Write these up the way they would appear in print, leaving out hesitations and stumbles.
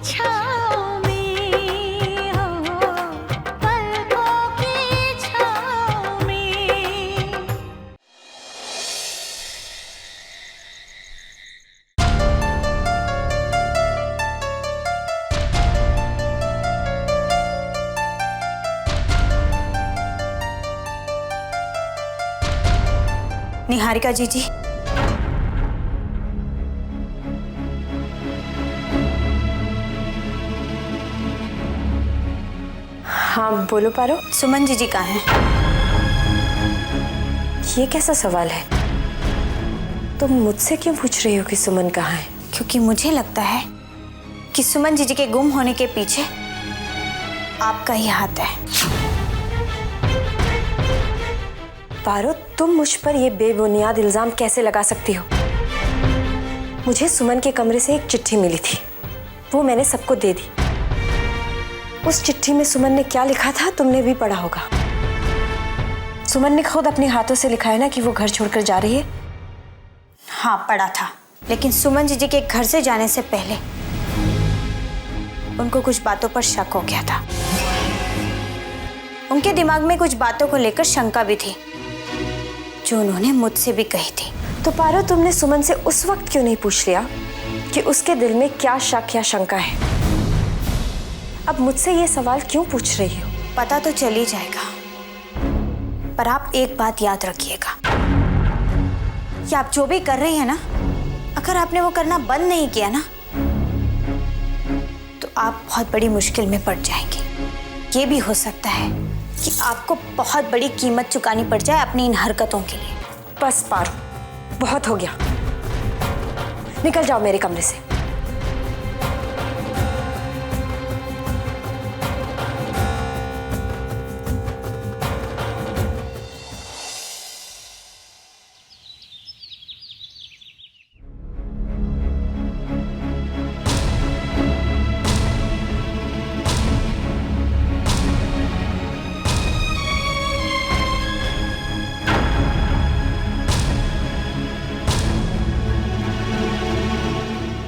छाँव में हो, पलकों की छाँव में। निहारिका जी जी, हाँ बोलो पारो। सुमन जी कहाँ हैं? ये कैसा सवाल है? तुम मुझसे क्यों पूछ रही हो कि सुमन कहाँ है? क्योंकि मुझे लगता है कि सुमन जी के गुम होने के पीछे आपका ही हाथ है। पारो, तुम मुझ पर ये बेबुनियाद इल्जाम कैसे लगा सकती हो? मुझे सुमन के कमरे से एक चिट्ठी मिली थी, वो मैंने सबको दे दी। उस चिट्ठी में सुमन ने क्या लिखा था तुमने भी पढ़ा होगा। सुमन ने खुद अपने हाथों से लिखा है ना कि वो घर छोड़कर जा रही है। हाँ पढ़ा था, लेकिन सुमन जी के घर से जाने से पहले उनको कुछ बातों पर शक हो गया था। उनके दिमाग में कुछ बातों को लेकर शंका भी थी, जो उन्होंने मुझसे भी कही थी। तो पारो, तुमने सुमन से उस वक्त क्यों नहीं पूछ लिया कि उसके दिल में क्या शक या शंका है? अब मुझसे ये सवाल क्यों पूछ रही हो? पता तो चल ही जाएगा, पर आप एक बात याद रखिएगा कि आप जो भी कर रही हैं ना, अगर आपने वो करना बंद नहीं किया ना, तो आप बहुत बड़ी मुश्किल में पड़ जाएंगे। ये भी हो सकता है कि आपको बहुत बड़ी कीमत चुकानी पड़ जाए अपनी इन हरकतों के लिए। बस पारो, बहुत हो गया। निकल जाओ मेरे कमरे से।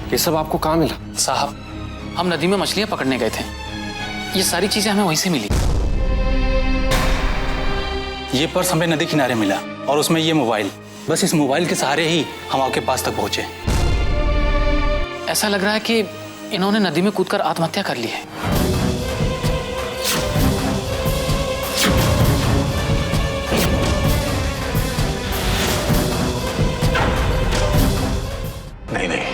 ये सब आपको कहाँ मिला? साहब, हम नदी में मछलियां पकड़ने गए थे। ये सारी चीजें हमें वहीं से मिली। ये पर्स हमें नदी किनारे मिला और उसमें ये मोबाइल। बस इस मोबाइल के सहारे ही हम आपके पास तक पहुंचे। ऐसा लग रहा है कि इन्होंने नदी में कूदकर आत्महत्या कर ली है। नहीं नहीं,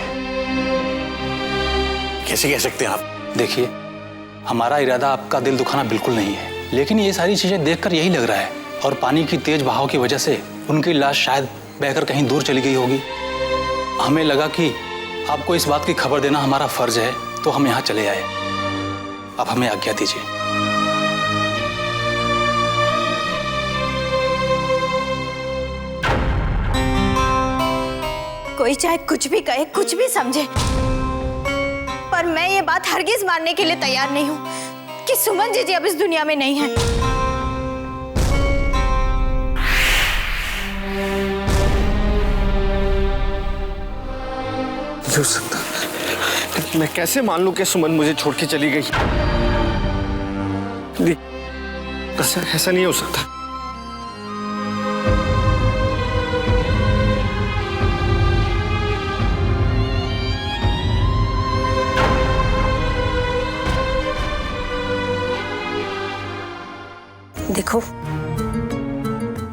कैसे कह सकते हैं आप? देखिए, हमारा इरादा आपका दिल दुखाना बिल्कुल नहीं है, लेकिन ये सारी चीजें देखकर यही लग रहा है। और पानी की तेज बहाव की वजह से उनकी लाश शायद बहकर कहीं दूर चली गई होगी। हमें लगा कि आपको इस बात की खबर देना हमारा फर्ज है, तो हम यहाँ चले आए। अब हमें आज्ञा दीजिए। कोई चाहे कुछ भी कहे, कुछ भी समझे, पर मैं ये बात हरगिज मानने के लिए तैयार नहीं हूं कि सुमन जी अब इस दुनिया में नहीं है। हो सकता, मैं कैसे मान लूं कि सुमन मुझे छोड़ के चली गई? ऐसा नहीं हो सकता। देखो,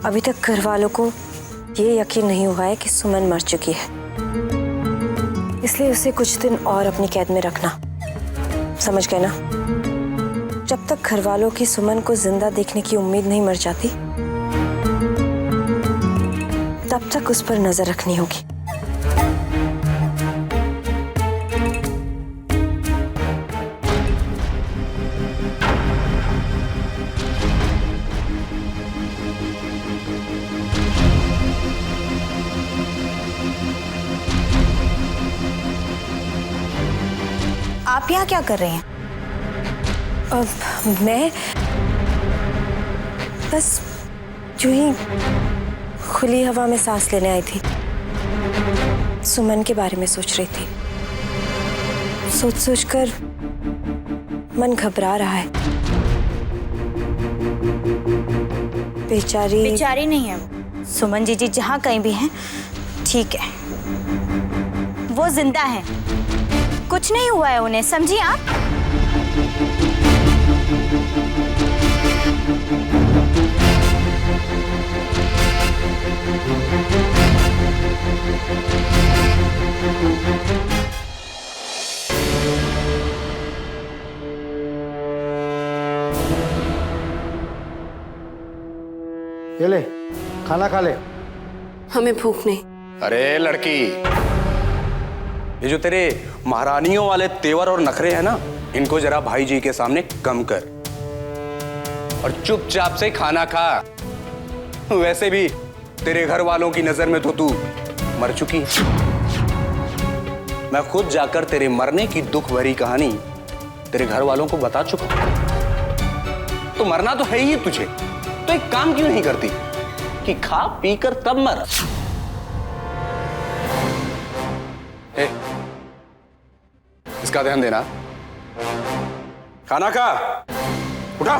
अभी तक घर वालों को ये यकीन नहीं हुआ है कि सुमन मर चुकी है, इसलिए उसे कुछ दिन और अपनी कैद में रखना। समझ गए ना? जब तक घर वालों की सुमन को जिंदा देखने की उम्मीद नहीं मर जाती, तब तक उस पर नजर रखनी होगी। आप यहाँ क्या कर रहे हैं? मैं बस यूं ही खुली हवा में सांस लेने आई थी। सुमन के बारे में सोच रही थी। सोच कर मन घबरा रहा है। बेचारी बेचारी नहीं है सुमन जी जहाँ कहीं भी हैं ठीक है, वो जिंदा है, कुछ नहीं हुआ है उन्हें, समझिए आप। ये ले, खाना खा ले। हमें भूख नहीं। अरे लड़की, ये जो तेरे महारानियों वाले तेवर और नखरे हैं ना, इनको जरा भाई जी के सामने कम कर और चुपचाप से खाना खा। वैसे भी तेरे घर वालों की नजर में तो तू मर चुकी है। मैं खुद जाकर तेरे मरने की दुख भरी कहानी तेरे घर वालों को बता चुका। तो मरना तो है ही तुझे, तो एक काम क्यों नहीं करती कि खा पी कर तब मर। इसका ध्यान देना। खाना खा, उठा।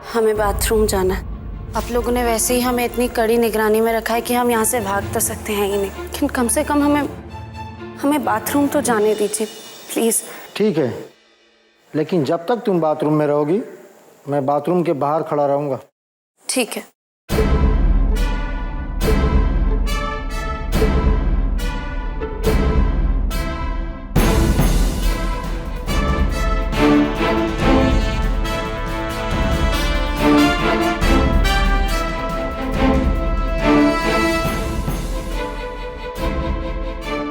हमें बाथरूम जाना है। आप लोगों ने वैसे ही हमें इतनी कड़ी निगरानी में रखा है कि हम यहाँ से भाग तो सकते हैं ही नहीं, लेकिन कम से कम हमें बाथरूम तो जाने दीजिए प्लीज। ठीक है, लेकिन जब तक तुम बाथरूम में रहोगी मैं बाथरूम के बाहर खड़ा रहूंगा। ठीक है।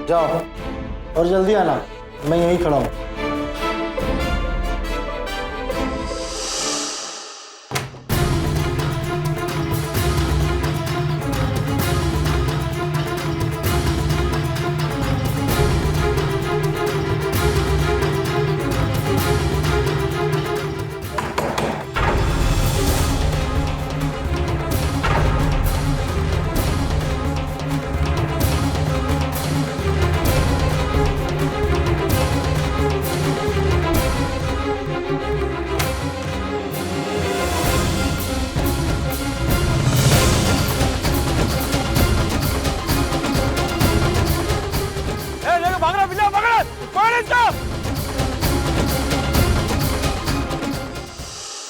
जाओ और जल्दी आना, मैं यहीं खड़ा हूँ।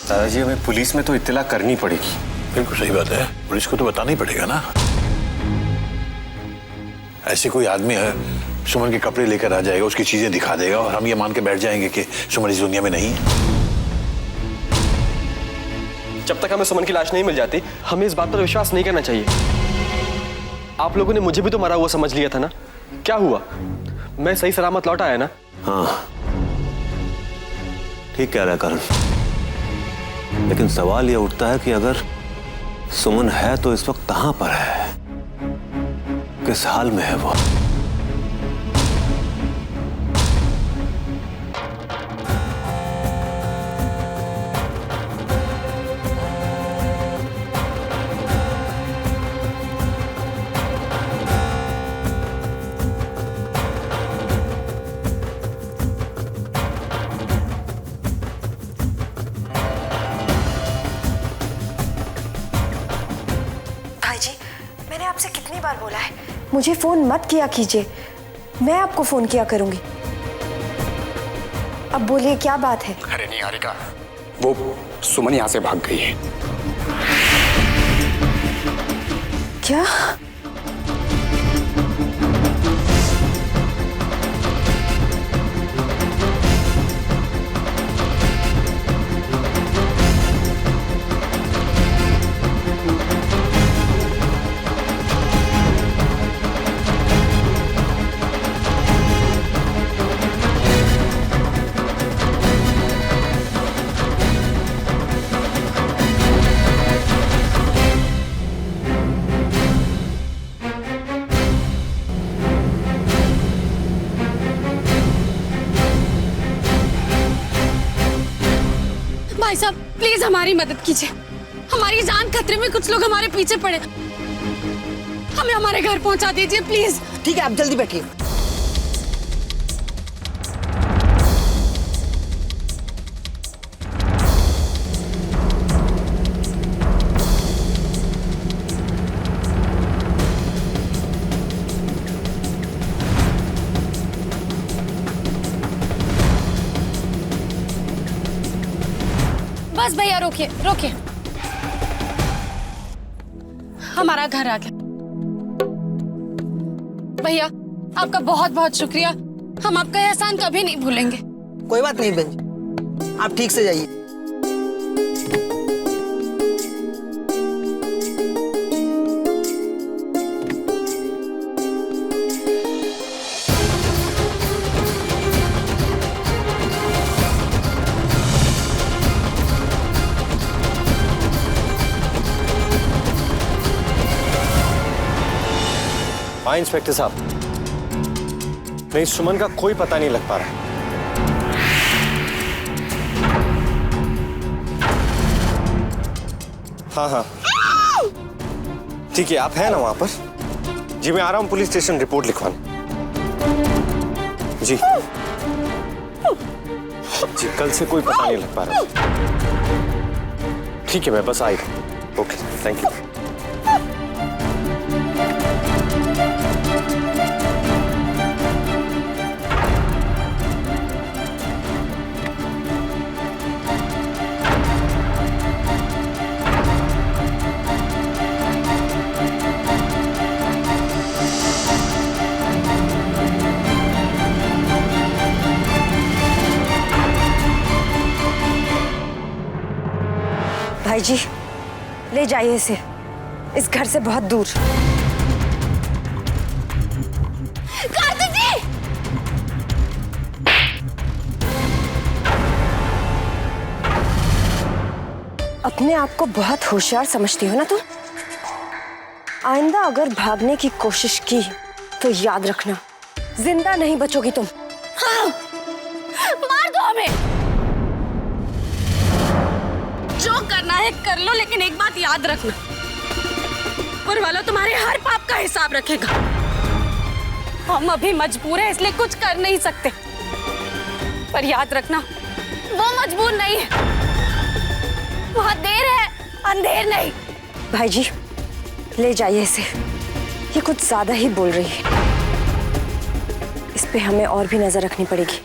दादाजी, हमें पुलिस में तो इत्तला करनी पड़ेगी। बिल्कुल सही बात है, पुलिस को तो बताना ही पड़ेगा ना। ऐसे कोई आदमी है सुमन के कपड़े लेकर आ जाएगा, उसकी चीजें दिखा देगा और हम ये मान के बैठ जाएंगे कि सुमन इस दुनिया में नहीं है। जब तक हमें सुमन की लाश नहीं मिल जाती हमें इस बात पर विश्वास नहीं करना चाहिए। आप लोगों ने मुझे भी तो मरा हुआ समझ लिया था ना, क्या हुआ? मैं सही सलामत लौट आया ना। हाँ ठीक कह रहा है करण, लेकिन सवाल यह उठता है कि अगर सुमन है तो इस वक्त कहां पर है, किस हाल में है वो? आपसे कितनी बार बोला है मुझे फोन मत किया कीजिए, मैं आपको फोन किया करूंगी। अब बोलिए क्या बात है? अरे नहीं हारिका, वो सुमन यहाँ से भाग गई है। क्या? हमारी मदद कीजिए, हमारी जान खतरे में, कुछ लोग हमारे पीछे पड़े, हमें हमारे घर पहुंचा दीजिए प्लीज। ठीक है, आप जल्दी बैठिए। बस भैया रोकिए रोकिए, हमारा घर आ गया। भैया आपका बहुत बहुत शुक्रिया, हम आपका एहसान कभी नहीं भूलेंगे। कोई बात नहीं बहन जी, आप ठीक से जाइए। हाँ इंस्पेक्टर साहब, नहीं सुमन का कोई पता नहीं लग पा रहा है। हाँ हाँ ठीक है, आप हैं ना वहां पर? जी मैं आ रहा हूँ पुलिस स्टेशन रिपोर्ट लिखवाने। जी जी कल से कोई पता नहीं लग पा रहा। ठीक है मैं बस आई। Okay thank you. भाई जी ले जाइए इसे इस घर से बहुत दूर। कार्तिक जी! अपने आप को बहुत होशियार समझती हो ना तुम? आइंदा अगर भागने की कोशिश की तो याद रखना जिंदा नहीं बचोगी तुम। हाँ, मार दो हमें, जो करना है कर लो, लेकिन एक बात याद रखना, ऊपर वाला तुम्हारे हर पाप का हिसाब रखेगा। हम अभी मजबूर हैं इसलिए कुछ कर नहीं सकते, पर याद रखना वो मजबूर नहीं है, वहां देर है अंधेर नहीं। भाई जी ले जाइए इसे, ये कुछ ज्यादा ही बोल रही है, इस पे हमें और भी नजर रखनी पड़ेगी।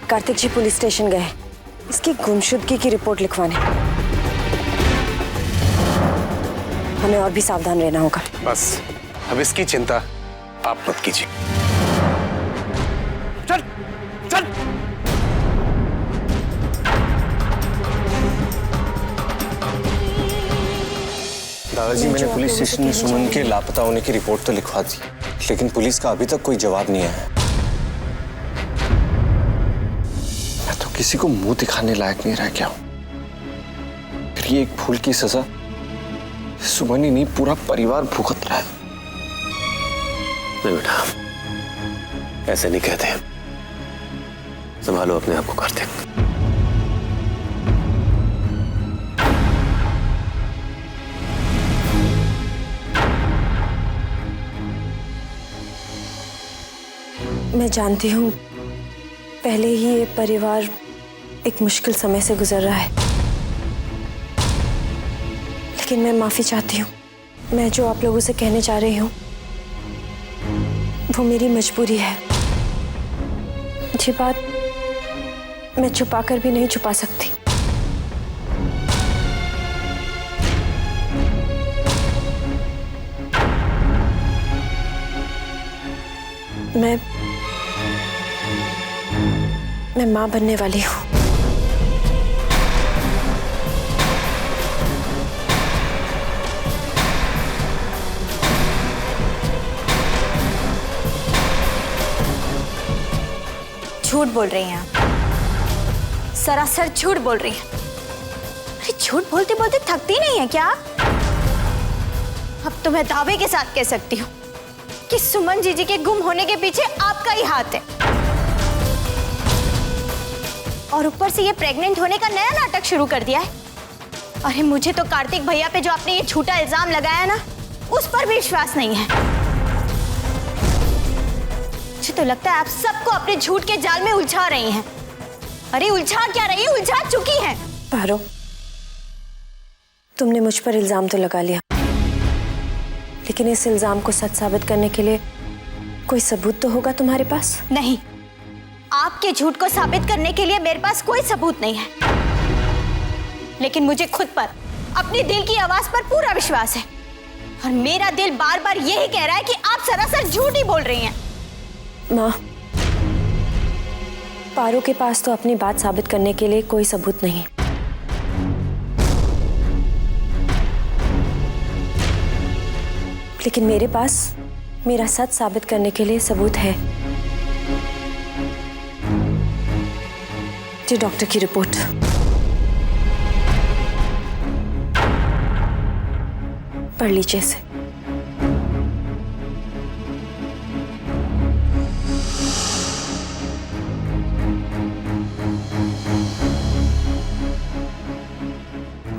कार्तिक जी पुलिस स्टेशन गए, इसकी गुमशुदगी की रिपोर्ट लिखवाने, हमें और भी सावधान रहना होगा। बस अब इसकी चिंता आप मत कीजिए। चल चल। दादाजी मैंने पुलिस स्टेशन में सुमन के लापता होने की रिपोर्ट तो लिखवा दी, लेकिन पुलिस का अभी तक कोई जवाब नहीं आया। मैं तो किसी को मुंह दिखाने लायक नहीं रह गया हूं। फिर ये एक भूल की सजा सुमन ही नहीं पूरा परिवार भुगत रहा है। नहीं बेटा ऐसे नहीं कहते, संभालो अपने आप को कार्तिक। मैं जानती हूँ पहले ही ये परिवार एक मुश्किल समय से गुजर रहा है, लेकिन मैं माफी चाहती हूँ। मैं जो आप लोगों से कहने जा रही हूँ वो मेरी मजबूरी है। ये बात मैं छुपा कर भी नहीं छुपा सकती। मैं मां बनने वाली हूँ। झूठ बोल रही हैं आप, सरासर झूठ बोल रही हैं। अरे झूठ बोलते बोलते थकती नहीं है क्या? अब तो मैं दावे के साथ कह सकती हूँ कि सुमन जीजी के गुम होने के पीछे आपका ही हाथ है, और ऊपर से ये प्रेग्नेंट होने का नया नाटक शुरू कर दिया है। अरे मुझे तो कार्तिक भैया पे जो आपने ये झूठा इल्जाम लगाया ना, उस पर भी विश्वास नहीं है। मुझे तो लगता है आप सबको अपने झूठ के जाल में उलझा रही हैं। अरे उलझा क्या रही है, उलझा चुकी हैं। पारो, तुमने मुझ पर इल्जाम तो लगा लिया, लेकिन इस इल्जाम को सच साबित करने के लिए कोई सबूत तो होगा तुम्हारे पास? नहीं, आपके झूठ को साबित करने के लिए मेरे पास कोई सबूत नहीं है, लेकिन मुझे खुद पर, अपने दिल की आवाज पर पूरा विश्वास है। और मेरा दिल बार बार यही कह रहा है कि आप सरासर झूठ ही बोल रही हैं। माँ, पारो के पास तो अपनी बात साबित करने के लिए कोई सबूत नहीं, लेकिन मेरे पास मेरा सच साबित करने के लिए सबूत है। ये डॉक्टर की रिपोर्ट। पढ़ लीजिए इसे।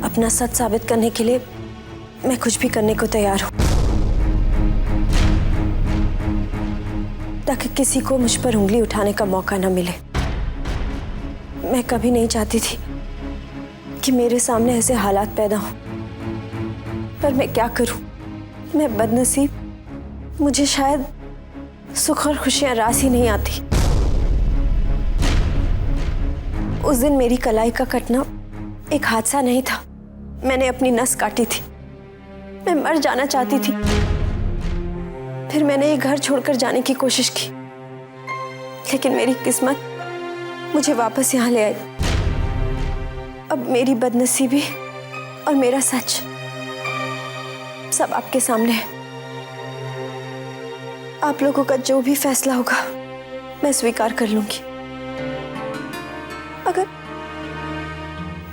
अपना सच साबित करने के लिए मैं कुछ भी करने को तैयार हूं, ताकि किसी को मुझ पर उंगली उठाने का मौका न मिले। मैं कभी नहीं चाहती थी कि मेरे सामने ऐसे हालात पैदा हों, पर मैं क्या करूं? मैं बदनसीब। मुझे शायद सुख और खुशियां रास ही नहीं आती। उस दिन मेरी कलाई का कटना एक हादसा नहीं था, मैंने अपनी नस काटी थी। मैं मर जाना चाहती थी। फिर मैंने ये घर छोड़कर जाने की कोशिश की, लेकिन मेरी किस्मत मुझे वापस यहाँ ले आई। अब मेरी बदनसीबी और मेरा सच सब आपके सामने है। आप लोगों का जो भी फैसला होगा मैं स्वीकार कर लूंगी।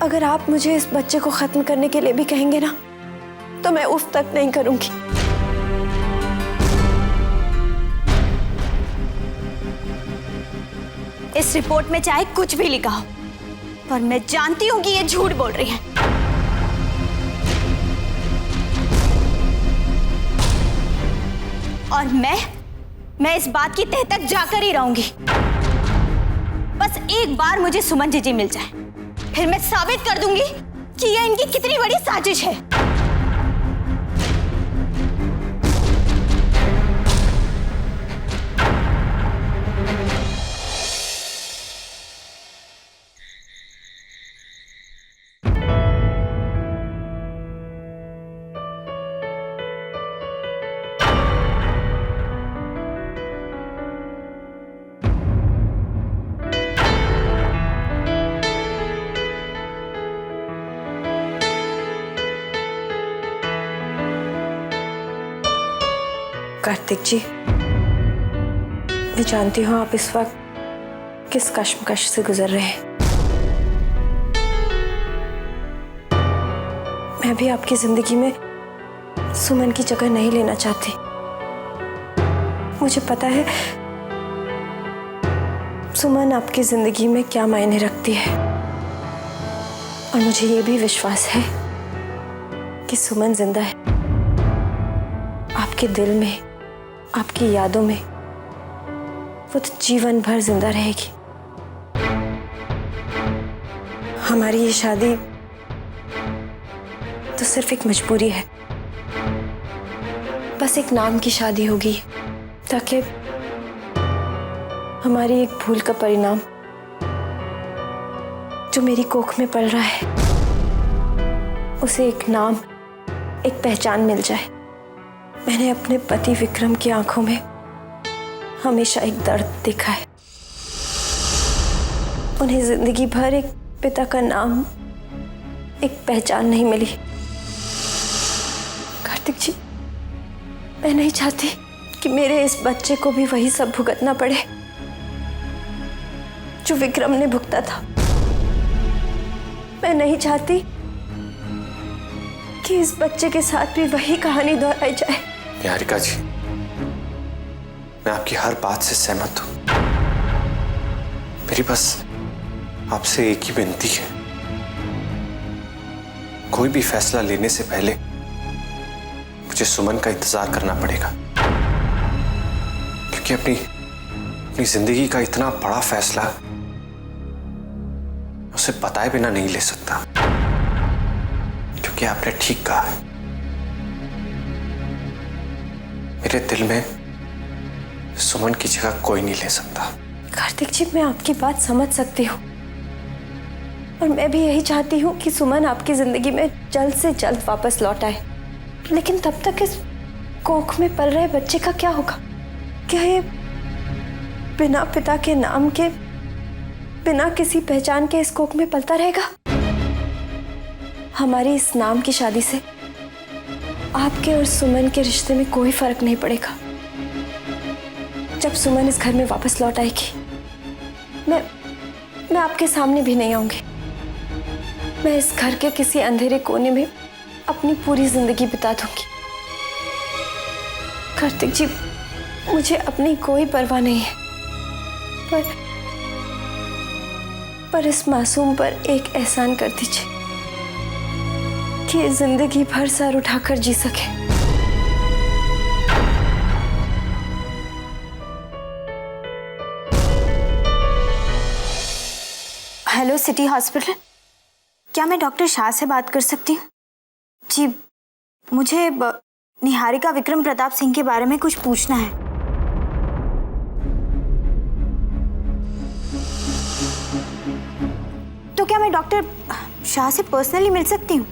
अगर आप मुझे इस बच्चे को खत्म करने के लिए भी कहेंगे ना, तो मैं उफ तक नहीं करूंगी। इस रिपोर्ट में चाहे कुछ भी लिखा हो, पर मैं जानती हूं कि ये झूठ बोल रही है। और मैं इस बात की तह तक जाकर ही रहूंगी। बस एक बार मुझे सुमन जीजी मिल जाए, फिर मैं साबित कर दूंगी कि यह इनकी कितनी बड़ी साजिश है। कार्तिक जी, मैं जानती हूँ आप इस वक्त किस कश्मकश से गुजर रहे हैं। मैं भी आपकी जिंदगी में सुमन की जगह नहीं लेना चाहती। मुझे पता है सुमन आपकी जिंदगी में क्या मायने रखती है, और मुझे ये भी विश्वास है कि सुमन जिंदा है। आपके दिल में, आपकी यादों में वो तो जीवन भर जिंदा रहेगी। हमारी ये शादी तो सिर्फ एक मजबूरी है, बस एक नाम की शादी होगी, ताकि हमारी एक भूल का परिणाम जो मेरी कोख में पल रहा है, उसे एक नाम, एक पहचान मिल जाए। मैंने अपने पति विक्रम की आंखों में हमेशा एक दर्द देखा है। उन्हें जिंदगी भर एक पिता का नाम, एक पहचान नहीं मिली। कार्तिक जी, मैं नहीं चाहती कि मेरे इस बच्चे को भी वही सब भुगतना पड़े जो विक्रम ने भुगता था। मैं नहीं चाहती कि इस बच्चे के साथ भी वही कहानी दोहराई जाए। निहारिका जी, मैं आपकी हर बात से सहमत हूं। मेरी बस आपसे एक ही विनती है, कोई भी फैसला लेने से पहले मुझे सुमन का इंतजार करना पड़ेगा, क्योंकि अपनी जिंदगी का इतना बड़ा फैसला उसे बताए बिना नहीं ले सकता, क्योंकि आपने ठीक कहा है, मेरे दिल में सुमन की जगह कोई नहीं ले सकता। कार्तिक जी, मैं आपकी बात समझ सकती हूँ और मैं भी यही चाहती हूँ कि सुमन आपकी जिंदगी में जल्द से जल्द वापस लौट आए, लेकिन तब तक इस कोख में पल रहे बच्चे का क्या होगा? क्या ये बिना पिता के नाम के, बिना किसी पहचान के इस कोख में पलता रहेगा? हमारी इस नाम की शादी से आपके और सुमन के रिश्ते में कोई फर्क नहीं पड़ेगा। जब सुमन इस घर में वापस लौट आएगी, मैं आपके सामने भी नहीं आऊंगी। मैं इस घर के किसी अंधेरे कोने में अपनी पूरी जिंदगी बिता दूंगी। कार्तिक जी, मुझे अपनी कोई परवाह नहीं है, पर इस मासूम पर एक एहसान कर दीजिए कि ये जिंदगी भर सर उठाकर जी सके। हेलो सिटी हॉस्पिटल, क्या मैं डॉक्टर शाह से बात कर सकती हूँ? जी, मुझे निहारिका विक्रम प्रताप सिंह के बारे में कुछ पूछना है। तो क्या मैं डॉक्टर शाह से पर्सनली मिल सकती हूँ?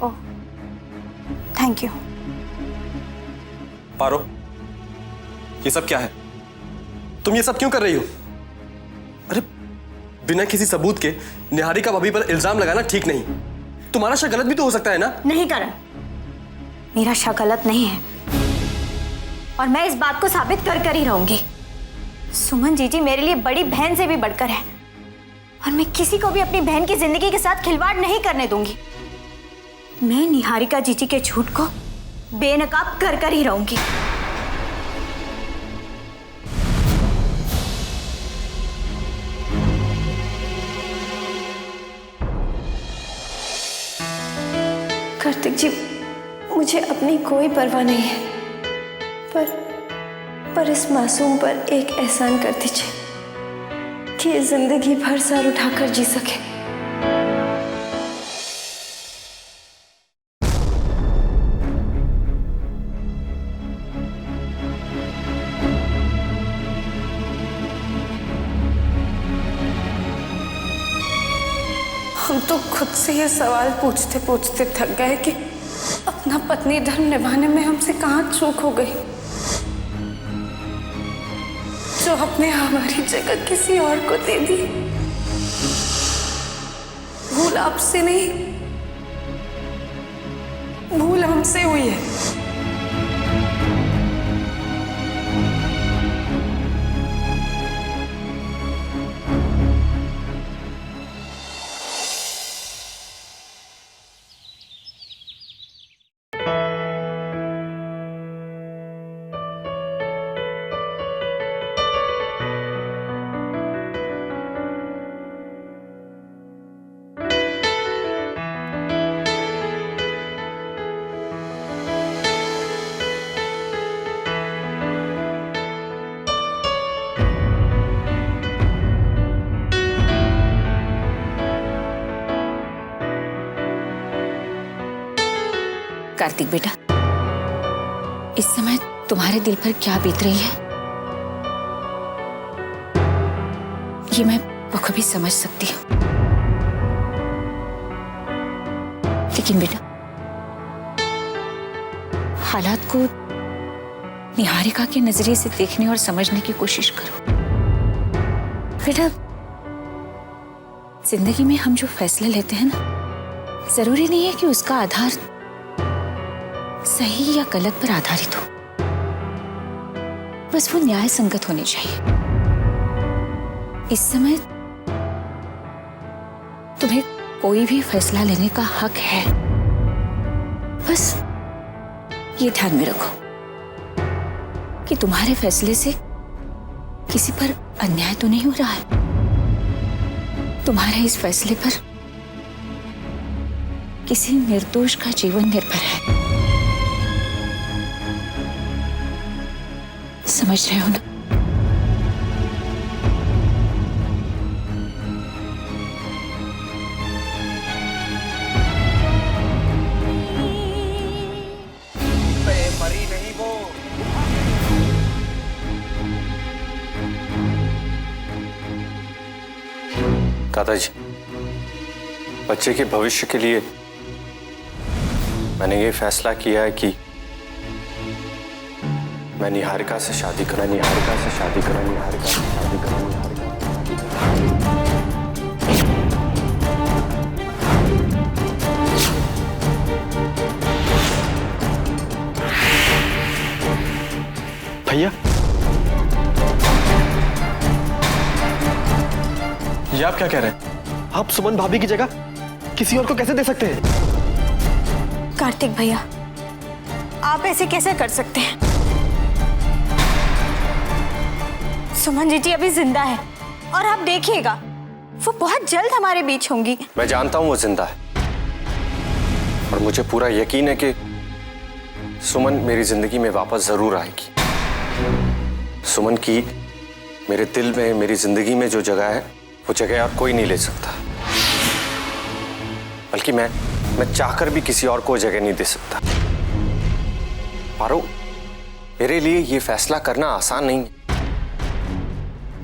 ओह, थैंक यू। पारो, ये सब क्या है? तुम ये सब क्यों कर रही हो? अरे, बिना किसी सबूत के निहारिका भाभी पर इल्जाम लगाना ठीक नहीं। तुम्हारा शक गलत भी तो हो सकता है ना? नहीं करण, मेरा शक गलत नहीं है और मैं इस बात को साबित कर ही रहूंगी। सुमन जीजी मेरे लिए बड़ी बहन से भी बढ़कर है और मैं किसी को भी अपनी बहन की जिंदगी के साथ खिलवाड़ नहीं करने दूंगी। मैं निहारिका जीजी के झूठ को बेनकाब कर ही रहूंगी। कार्तिक जी, मुझे अपनी कोई परवाह नहीं है, पर इस मासूम पर एक एहसान कर दीजिए कि ये जिंदगी भर सर उठाकर जी सके। हम तो खुद से ये सवाल पूछते पूछते थक गए कि अपना पत्नी धर्म निभाने में हमसे कहाँ चूक हो गई, जो आपने हमारी जगह किसी और को दे दी। भूल आपसे नहीं, भूल हमसे हुई है। कार्तिक बेटा, इस समय तुम्हारे दिल पर क्या बीत रही है ये मैं बखूबी समझ सकती हूँ। लेकिन बेटा, हालात को निहारिका के नजरिए से देखने और समझने की कोशिश करो। बेटा, जिंदगी में हम जो फैसले लेते हैं ना, जरूरी नहीं है कि उसका आधार सही या गलत पर आधारित हो, बस वो न्याय संगत होनी चाहिए। इस समय तुम्हें कोई भी फैसला लेने का हक है, बस ये ध्यान में रखो कि तुम्हारे फैसले से किसी पर अन्याय तो नहीं हो रहा है। तुम्हारे इस फैसले पर किसी निर्दोष का जीवन निर्भर है। समझ रहे हो ना? मरी नहीं वो। दादाजी, बच्चे के भविष्य के लिए मैंने ये फैसला किया है कि मैं निहारिका से शादी करूं। भैया, ये आप क्या कह रहे हैं? आप सुमन भाभी की जगह किसी और को कैसे दे सकते हैं? कार्तिक भैया, आप ऐसे कैसे कर सकते हैं? सुमन जी अभी जिंदा है और आप देखिएगा वो बहुत जल्द हमारे बीच होंगी। मैं जानता हूं वो जिंदा है और मुझे पूरा यकीन है कि सुमन मेरी जिंदगी में वापस जरूर आएगी। सुमन की मेरे दिल में, मेरी जिंदगी में जो जगह है वो जगह और कोई नहीं ले सकता, बल्कि मैं चाहकर भी किसी और को जगह नहीं दे सकता। पारो, मेरे लिए ये फैसला करना आसान नहीं है,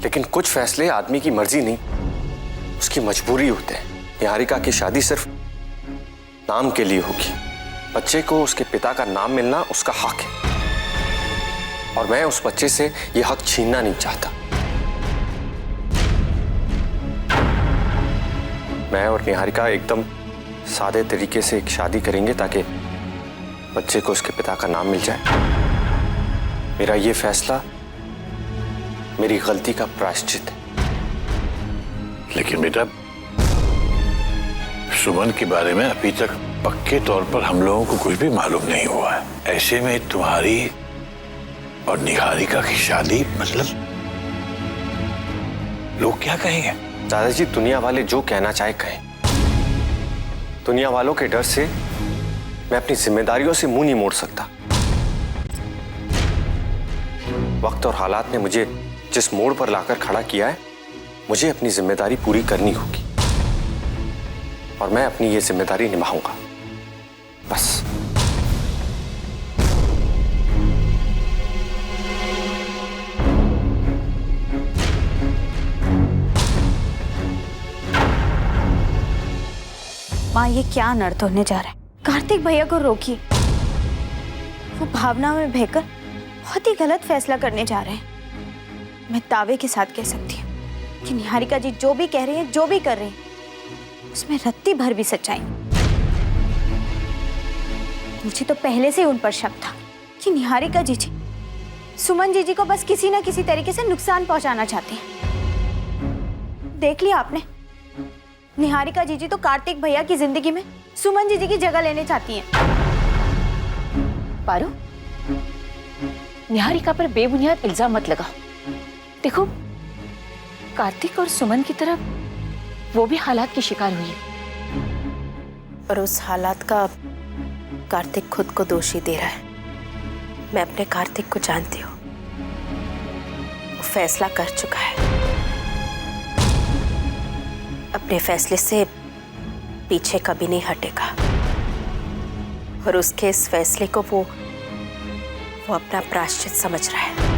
लेकिन कुछ फैसले आदमी की मर्जी नहीं, उसकी मजबूरी होते हैं। निहारिका की शादी सिर्फ नाम के लिए होगी। बच्चे को उसके पिता का नाम मिलना उसका हक है और मैं उस बच्चे से ये हक छीनना नहीं चाहता। मैं और निहारिका एकदम सादे तरीके से एक शादी करेंगे ताकि बच्चे को उसके पिता का नाम मिल जाए। मेरा ये फैसला मेरी गलती का प्रायश्चित है। लेकिन बेटा, सुमन के बारे में अभी तक पक्के तौर पर हम लोगों को कुछ भी मालूम नहीं हुआ है। ऐसे में तुम्हारी और निहारिका की शादी, मतलब लोग क्या कहेंगे? दादाजी, दुनिया वाले जो कहना चाहे कहें। दुनिया वालों के डर से मैं अपनी जिम्मेदारियों से मुंह नहीं मोड़ सकता। वक्त और हालात ने मुझे जिस मोड़ पर लाकर खड़ा किया है, मुझे अपनी जिम्मेदारी पूरी करनी होगी और मैं अपनी ये जिम्मेदारी निभाऊंगा, बस। माँ, ये क्या अनर्थ होने जा रहा है? कार्तिक भैया को रोकिए, वो भावना में बहकर बहुत ही गलत फैसला करने जा रहे हैं। मैं दावे के साथ कह सकती हूँ कि निहारिका जी जो भी कह रही हैं, जो भी कर रही हैं, उसमें रत्ती भर भी सच्चाई नहीं। मुझे तो पहले से उन पर शक था कि निहारिका जी सुमन जी को बस किसी ना किसी तरीके से नुकसान पहुंचाना चाहती हैं। देख लिया आपने, निहारिका जी तो कार्तिक भैया की जिंदगी में सुमन जी की जगह लेने चाहती हैं। पारो, निहारिका पर बेबुनियाद इल्जाम मत लगाओ। देखो, कार्तिक और सुमन की तरफ वो भी हालात की शिकार हुई है और उस हालात का कार्तिक खुद को दोषी दे रहा है। मैं अपने कार्तिक को जानती हूँ, वो फैसला कर चुका है, अपने फैसले से पीछे कभी नहीं हटेगा और उसके इस फैसले को वो अपना प्रायश्चित समझ रहा है।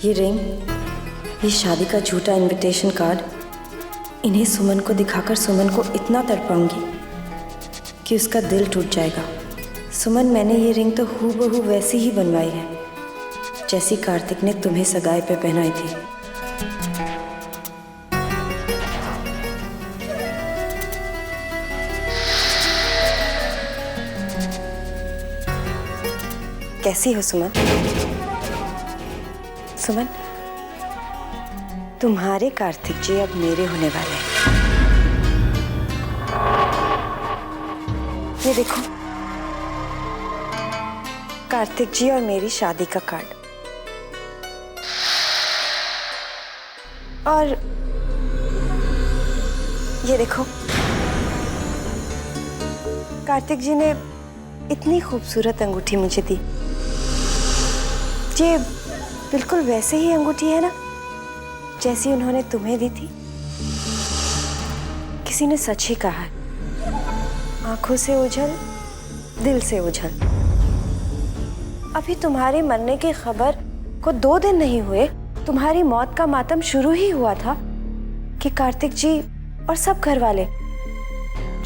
ये रिंग, ये शादी का झूठा इनविटेशन कार्ड, इन्हें सुमन को दिखाकर सुमन को इतना तड़पाऊंगी कि उसका दिल टूट जाएगा। सुमन, मैंने ये रिंग तो हूबहू वैसी ही बनवाई है जैसी कार्तिक ने तुम्हें सगाई पे पहनाई थी। कैसी हो सुमन? सुमन, तुम्हारे कार्तिक जी अब मेरे होने वाले हैं। ये देखो, कार्तिक जी और मेरी शादी का कार्ड। और ये देखो, कार्तिक जी ने इतनी खूबसूरत अंगूठी मुझे दी। ये बिल्कुल वैसे ही अंगूठी है ना जैसी उन्होंने तुम्हें दी थी। किसी ने सच ही कहा है, आंखों से ओझल, दिल से ओझल। अभी तुम्हारे मरने की खबर को 2 दिन नहीं हुए, तुम्हारी मौत का मातम शुरू ही हुआ था कि कार्तिक जी और सब घर वाले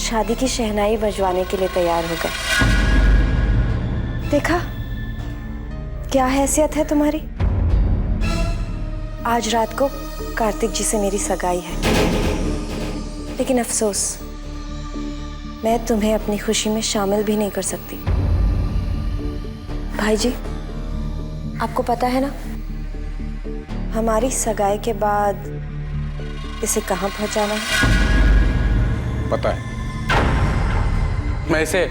शादी की शहनाई बजवाने के लिए तैयार हो गए। देखा क्या हैसियत है तुम्हारी। आज रात को कार्तिक जी से मेरी सगाई है, लेकिन अफसोस मैं तुम्हें अपनी खुशी में शामिल भी नहीं कर सकती। भाई जी, आपको पता है ना हमारी सगाई के बाद इसे कहाँ पहुंचाना है? पता है, मैं इसे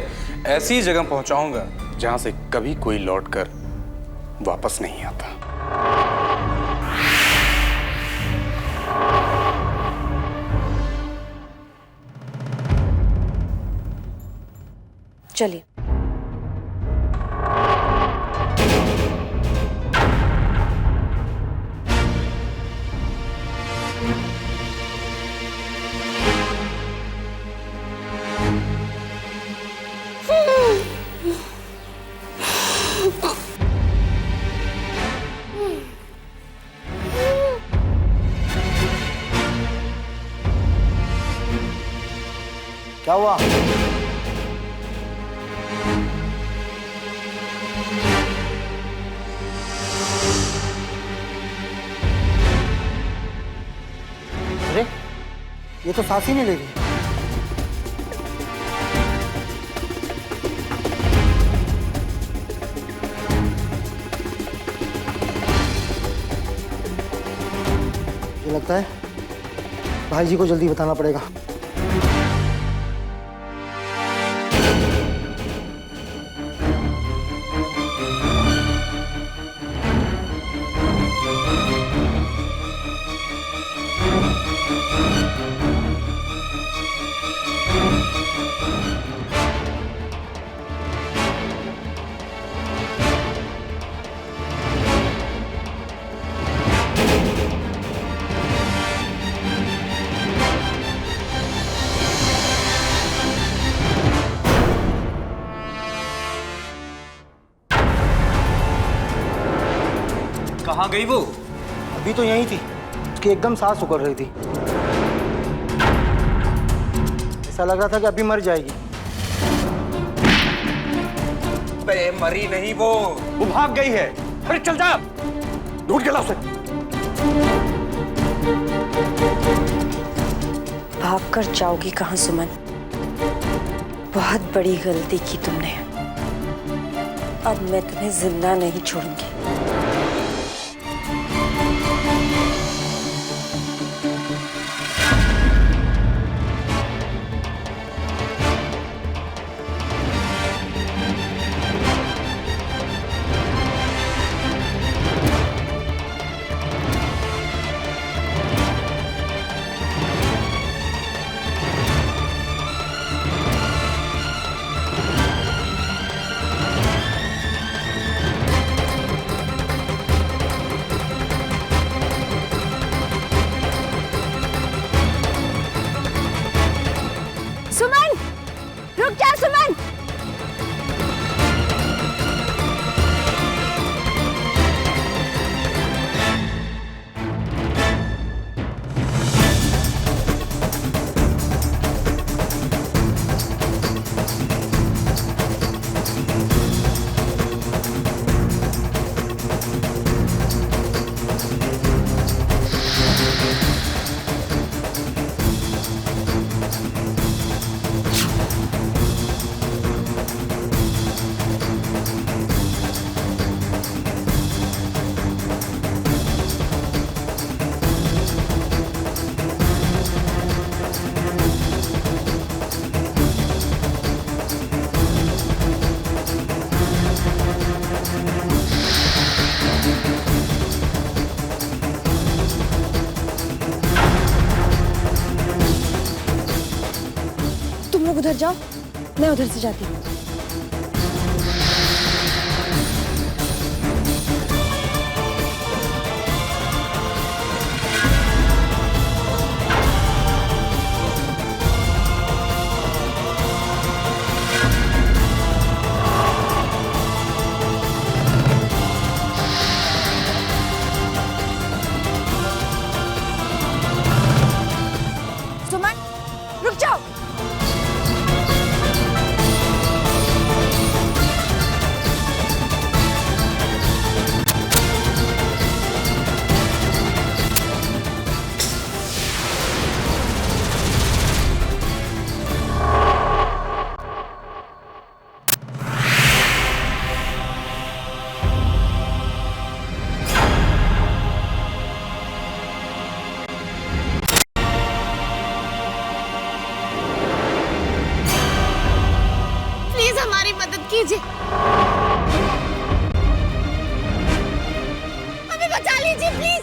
ऐसी जगह पहुंचाऊंगा जहां से कभी कोई लौटकर वापस नहीं आता। चलिए। क्या हुआ? अरे ये तो सांस ही नहीं ले रही। ये लगता है भाई जी को जल्दी बताना पड़ेगा। कहाँ गई वो? अभी तो यहीं थी, उसकी एकदम सांस उखड़ रही थी। ऐसा लग रहा था कि अभी मर जाएगी। बे मरी नहीं, वो भाग गई है। अरे चल जा, ढूंढ के ला उसे। भाग कर जाओगी कहाँ सुमन? बहुत बड़ी गलती की तुमने। अब मैं तुम्हें जिंदा नहीं छोड़ूंगी। सुमन, रुक जा सुमन। तुम लोग उधर जाओ, मैं उधर से जाती हूँ। सुमन, रुक जाओ। प्लीज हमारी मदद कीजिए, हमें बचा लीजिए प्लीज।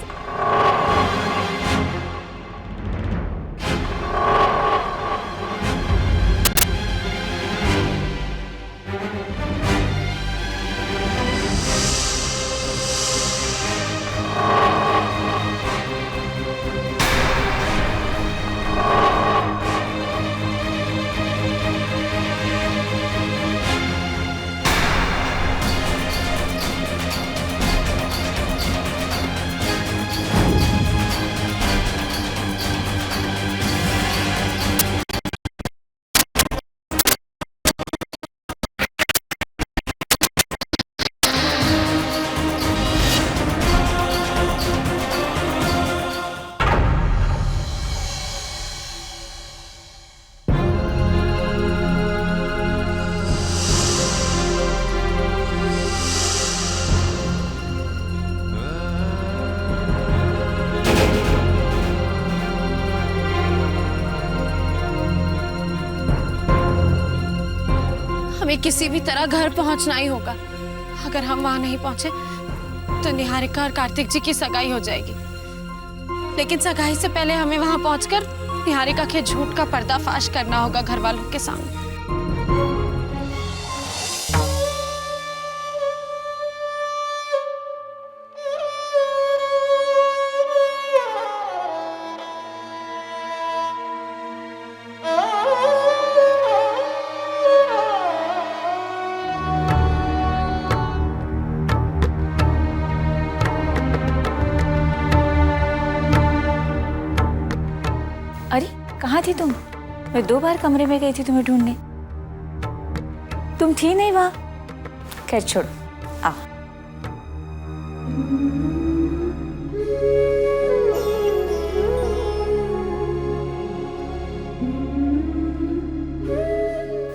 हमें किसी भी तरह घर पहुंचना ही होगा। अगर हम वहां नहीं पहुंचे तो निहारिका और कार्तिक जी की सगाई हो जाएगी। लेकिन सगाई से पहले हमें वहां पहुंचकर निहारिका के झूठ का पर्दाफाश करना होगा घर वालों के सामने। अरे कहाँ थी तुम? मैं 2 बार कमरे में गई थी तुम्हें ढूंढने, तुम थी नहीं वहां। खैर छोड़ो, आओ।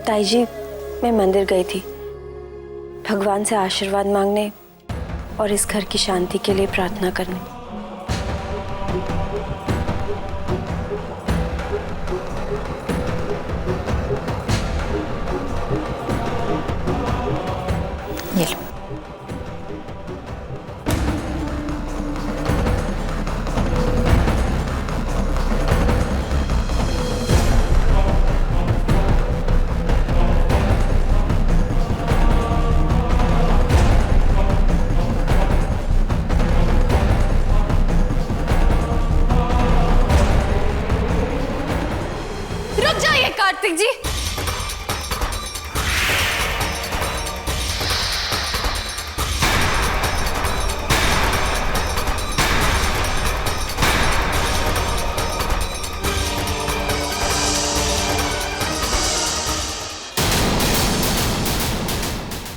ताई जी, मैं मंदिर गई थी भगवान से आशीर्वाद मांगने और इस घर की शांति के लिए प्रार्थना करने। ये लो। रुक जाइए कार्तिक जी।